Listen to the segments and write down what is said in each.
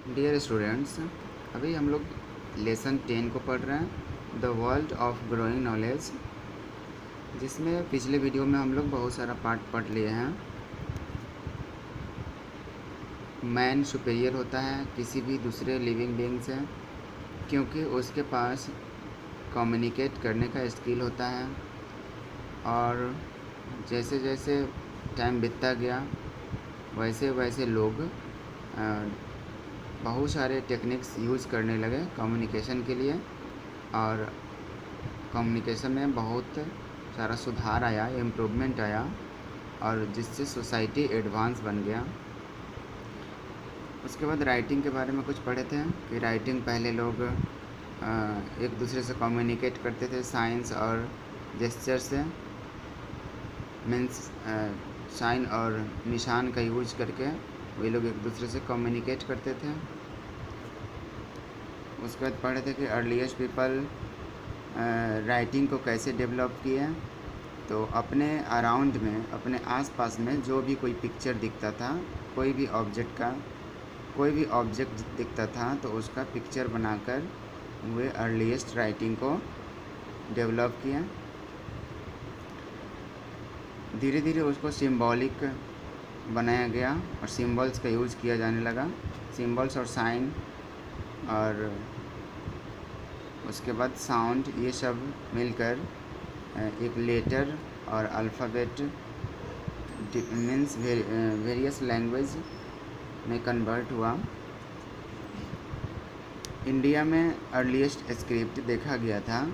Dear students, अभी हम लोग लेसन 10 को पढ़ रहे हैं, the world of growing knowledge, जिसमें पिछले वीडियो में हम लोग बहुत सारा पार्ट पढ़ लिए हैं। मैन सुपेरियर होता है किसी भी दूसरे लिविंग बीइंग से, क्योंकि उसके पास कम्युनिकेट करने का स्किल होता है। और जैसे जैसे टाइम बीतता गया वैसे वैसे लोग बहुत सारे टेक्निक्स यूज़ करने लगे कम्युनिकेशन के लिए, और कम्युनिकेशन में बहुत सारा सुधार आया, इम्प्रूवमेंट आया, और जिससे सोसाइटी एडवांस बन गया। उसके बाद राइटिंग के बारे में कुछ पढ़े थे कि राइटिंग पहले लोग एक दूसरे से कम्युनिकेट करते थे साइंस और जेस्चर से, मीन्स साइन और निशान का यूज करके वे लोग एक दूसरे से कम्युनिकेट करते थे। उसके बाद पढ़े थे कि अर्लीस्ट पीपल राइटिंग को कैसे डेवलप किए। तो अपने अराउंड में, अपने आसपास में जो भी कोई पिक्चर दिखता था, कोई भी ऑब्जेक्ट दिखता था तो उसका पिक्चर बनाकर वे अर्लीस्ट राइटिंग को डेवलप किया। धीरे धीरे उसको सिंबॉलिक बनाया गया और सिंबल्स का यूज़ किया जाने लगा, सिंबल्स और साइन, और उसके बाद साउंड, ये सब मिलकर एक लेटर और अल्फ़ाबेट मीन्स वेरियस लैंग्वेज में कन्वर्ट हुआ। इंडिया में अर्लीस्ट स्क्रिप्ट देखा गया था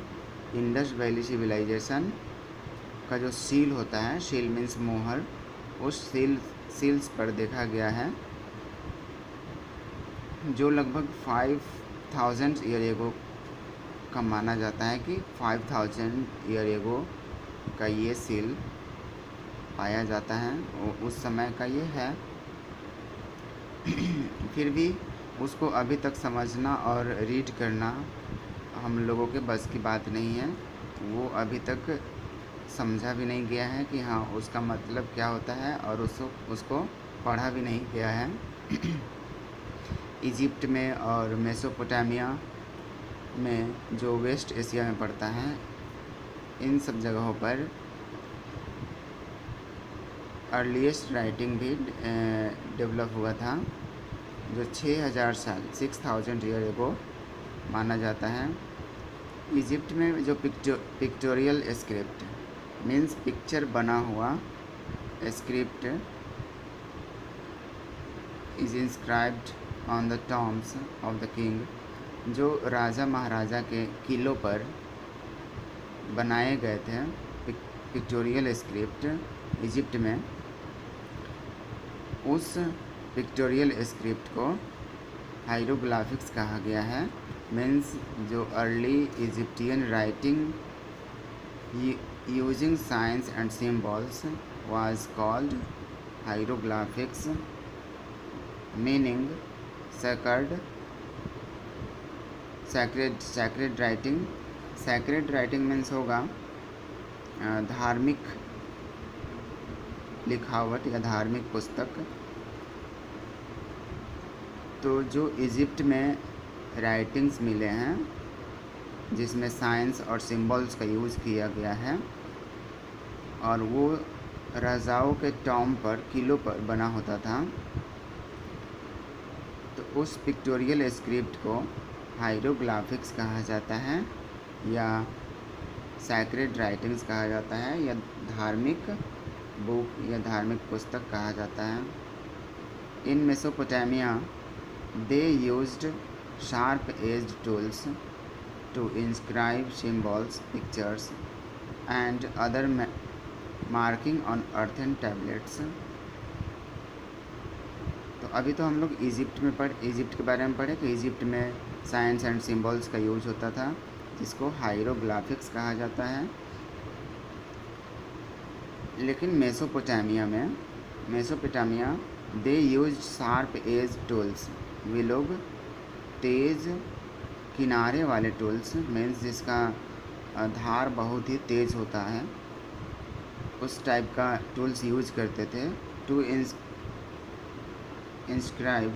इंडस वैली सिविलाइजेशन का जो सील होता है, सील मीन्स मोहर, उस सील्स पर देखा गया है, जो लगभग 5000 ईयर एगो का माना जाता है कि 5000 ईयर एगो का ये सील पाया जाता है, उस समय का ये है। फिर भी उसको अभी तक समझना और रीड करना हम लोगों के बस की बात नहीं है। वो अभी तक समझा भी नहीं गया है कि हाँ उसका मतलब क्या होता है, और उसको पढ़ा भी नहीं गया है। इजिप्ट में और मेसोपोटामिया में, जो वेस्ट एशिया में पड़ता है, इन सब जगहों पर अर्लीस्ट राइटिंग भी डेवलप हुआ था, जो 6000 साल 6000 ईयर एगो माना जाता है। इजिप्ट में जो पिक्टोरियल स्क्रिप्ट मीन्स पिक्चर बना हुआ script is inscribed on the tombs of the king, जो राजा महाराजा के किलों पर बनाए गए थे पिक्टोरियल स्क्रिप्ट इजिप्ट में। उस पिक्टोरियल स्क्रिप्ट को हायरोग्राफिक्स कहा गया है, मीन्स जो early Egyptian writing using signs and symbols was called hieroglyphics, meaning sacred writing. Sacred writing means होगा धार्मिक लिखावट या धार्मिक पुस्तक। तो जो इजिप्ट में राइटिंग्स मिले हैं जिसमें साइंस और सिंबल्स का यूज़ किया गया है, और वो राजाओं के टॉम पर, किलों पर बना होता था, तो उस पिक्टोरियल स्क्रिप्ट को हायरोग्राफिक्स कहा जाता है, या सैक्रेड राइटिंग्स कहा जाता है, या धार्मिक बुक या धार्मिक पुस्तक कहा जाता है। In Mesopotamia they used sharp edged tools to inscribe symbols, pictures and other marking on earthen tablets। तो अभी तो हम लोग इजिप्ट के बारे में पढ़े कि इजिप्ट में साइंस एंड सिंबल्स का यूज होता था, जिसको हायरोग्राफिक्स कहा जाता है। लेकिन मेसोपोटामिया दे यूज शार्प एज टूल्स, वे लोग तेज़ किनारे वाले टूल्स, मीन्स जिसका धार बहुत ही तेज़ होता है, उस टाइप का टूल्स यूज करते थे to inscribe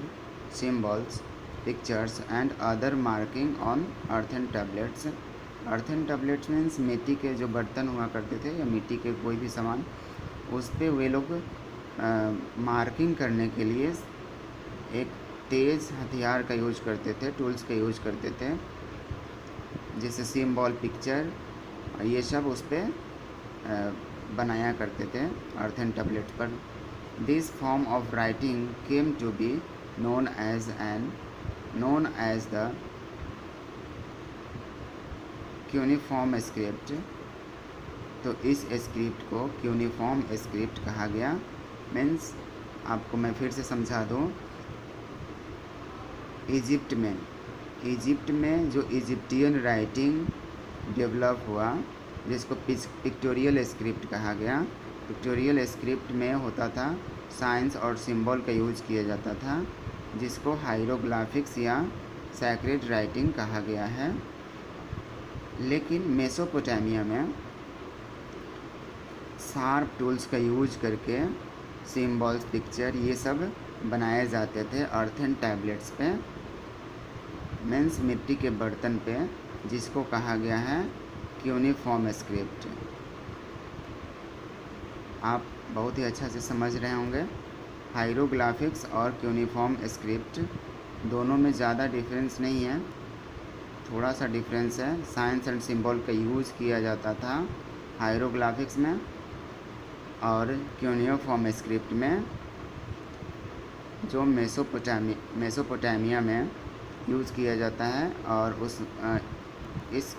symbols, pictures and other marking on earthen tablets. Earthen tablets means मिट्टी के जो बर्तन हुआ करते थे या मिट्टी के कोई भी सामान, उस पर वे लोग मार्किंग करने के लिए एक तेज़ हथियार का यूज करते थे, टूल्स का यूज करते थे, जैसे सिंबल, पिक्चर, ये सब उस पर बनाया करते थे अर्थन टैबलेट पर। This form of writing came to be known as the cuneiform script. तो इस स्क्रिप्ट को क्यूनिफॉर्म स्क्रिप्ट कहा गया। मीन्स आपको मैं फिर से समझा दूँ, इजिप्ट में जो इजिप्टियन राइटिंग डेवलप हुआ, जिसको पिक्टोरियल स्क्रिप्ट कहा गया। पिक्टोरियल स्क्रिप्ट में होता था साइंस और सिंबल का यूज किया जाता था, जिसको हायरोग्राफिक्स या सैक्रेड राइटिंग कहा गया है। लेकिन मेसोपोटामिया में शार्प टूल्स का यूज करके सिंबल्स, पिक्चर, ये सब बनाए जाते थे अर्थन टैबलेट्स पे, मीन्स मिट्टी के बर्तन पे, जिसको कहा गया है क्यूनिफॉर्म स्क्रिप्ट। आप बहुत ही अच्छा से समझ रहे होंगे। हायरोग्राफिक्स और क्यूनिफॉर्म स्क्रिप्ट दोनों में ज़्यादा डिफरेंस नहीं है, थोड़ा सा डिफरेंस है। साइंस एंड सिंबल का यूज़ किया जाता था हायरोग्राफिक्स में, और क्यूनिफॉर्म स्क्रिप्ट में जो मेसोपोटामिया में यूज़ किया जाता है। और इस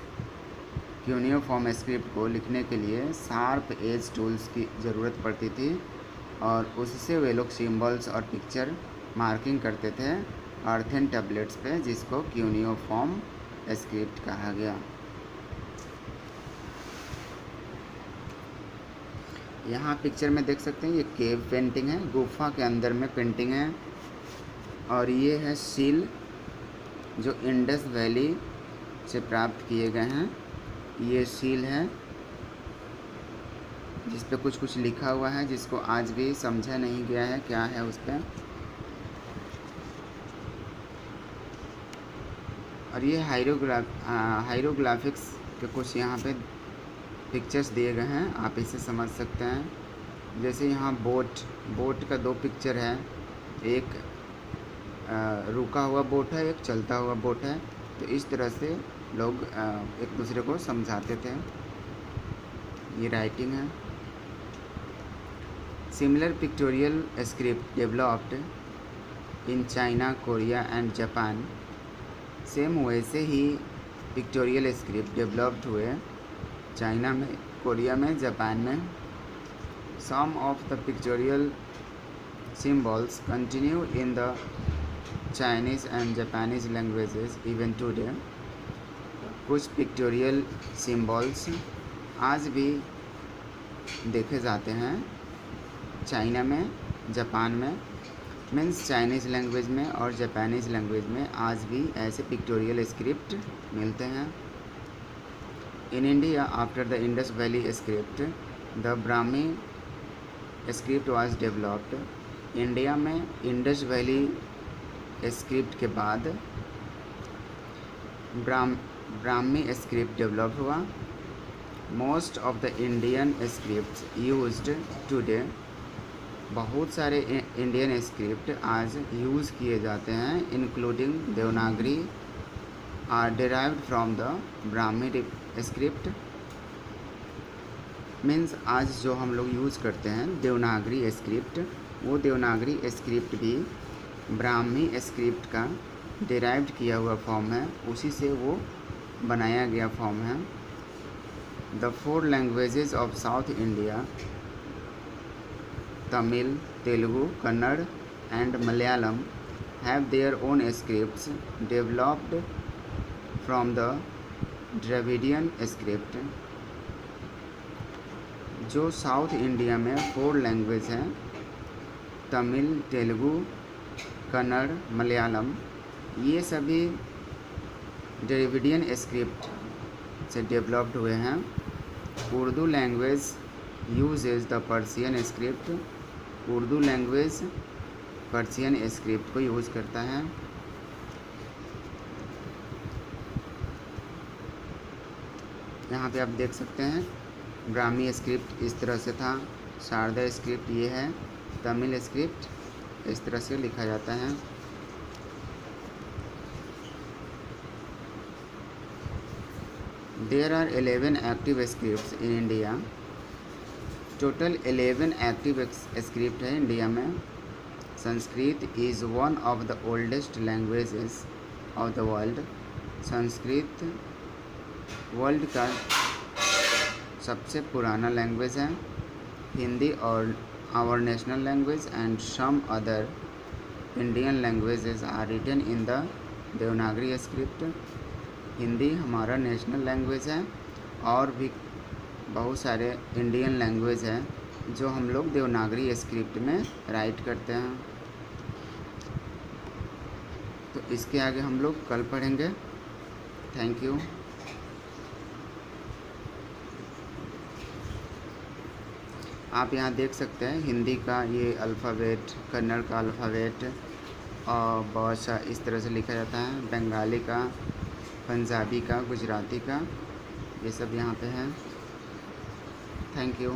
क्यूनिफॉर्म स्क्रिप्ट को लिखने के लिए शार्प एज टूल्स की ज़रूरत पड़ती थी, और उससे वे लोग सिंबल्स और पिक्चर मार्किंग करते थे अर्थन टैबलेट्स पे, जिसको क्यूनिफॉर्म स्क्रिप्ट कहा गया। यहाँ पिक्चर में देख सकते हैं, ये केव पेंटिंग है, गुफा के अंदर में पेंटिंग है। और ये है सील जो इंडस वैली से प्राप्त किए गए हैं। ये सील है जिस पे कुछ कुछ लिखा हुआ है, जिसको आज भी समझा नहीं गया है क्या है उस पर। और ये हायरोग्राफिक्स के कुछ यहाँ पे पिक्चर्स दिए गए हैं, आप इसे समझ सकते हैं। जैसे यहाँ बोट का 2 पिक्चर है, एक रुका हुआ बोट है, एक चलता हुआ बोट है। तो इस तरह से लोग एक दूसरे को समझाते थे। ये राइटिंग है। Similar pictorial script developed in China, Korea and Japan. Same वैसे ही पिक्टोरियल स्क्रिप्ट डेवलप्ड हुए चाइना में, कोरिया में, जापान में। Some of the pictorial symbols continue in the Chinese and Japanese languages even today. कुछ pictorial symbols आज भी देखे जाते हैं चाइना में, जापान में, मीन्स चाइनीज़ लैंग्वेज में और जापानीज़ लैंग्वेज में आज भी ऐसे पिक्टोरियल स्क्रिप्ट मिलते हैं। In India after the Indus valley script the Brahmi script was developed. India में इंडस वैली स्क्रिप्ट के बाद ब्राह्मी स्क्रिप्ट डेवलप हुआ। Most of the Indian scripts used today. बहुत सारे इंडियन स्क्रिप्ट आज यूज़ किए जाते हैं, including Devanagari, are derived from the Brahmi script. Means आज जो हम लोग यूज़ करते हैं देवनागरी स्क्रिप्ट, वो देवनागरी स्क्रिप्ट भी ब्राह्मी स्क्रिप्ट का डिराइव्ड किया हुआ फॉर्म है, उसी से वो बनाया गया फॉर्म है। The 4 languages of south India, Tamil, Telugu, Kannada and Malayalam, have their own scripts developed from the Dravidian script. जो साउथ इंडिया में 4 लैंग्वेज हैं, तमिल, तेलुगु, कन्नड़, मलयालम, ये सभी द्रविडियन स्क्रिप्ट से डेवलप्ड हुए हैं। Urdu language uses the Persian script. Urdu language Persian script को यूज़ करता है। यहाँ पे आप देख सकते हैं ब्राह्मी स्क्रिप्ट इस तरह से था, शारदा स्क्रिप्ट ये है, तमिल स्क्रिप्ट इस तरह से लिखा जाता है। There are 11 active scripts in India. Total 11 active script है इंडिया में। Sanskrit is one of the oldest languages of the world. Sanskrit world का सबसे पुराना लैंग्वेज है। हिंदी और our national language and some other Indian languages are written in the Devanagari script. Hindi हमारा national language है और भी बहुत सारे इंडियन लैंग्वेज हैं जो हम लोग देवनागरी स्क्रिप्ट में राइट करते हैं। तो इसके आगे हम लोग कल पढ़ेंगे। Thank you. आप यहाँ देख सकते हैं हिंदी का ये अल्फ़ाबेट, कन्नड़ का अल्फ़ाबेट और बहुत सा इस तरह से लिखा जाता है। बंगाली का, पंजाबी का, गुजराती का, ये सब यहाँ पे है। Thank you.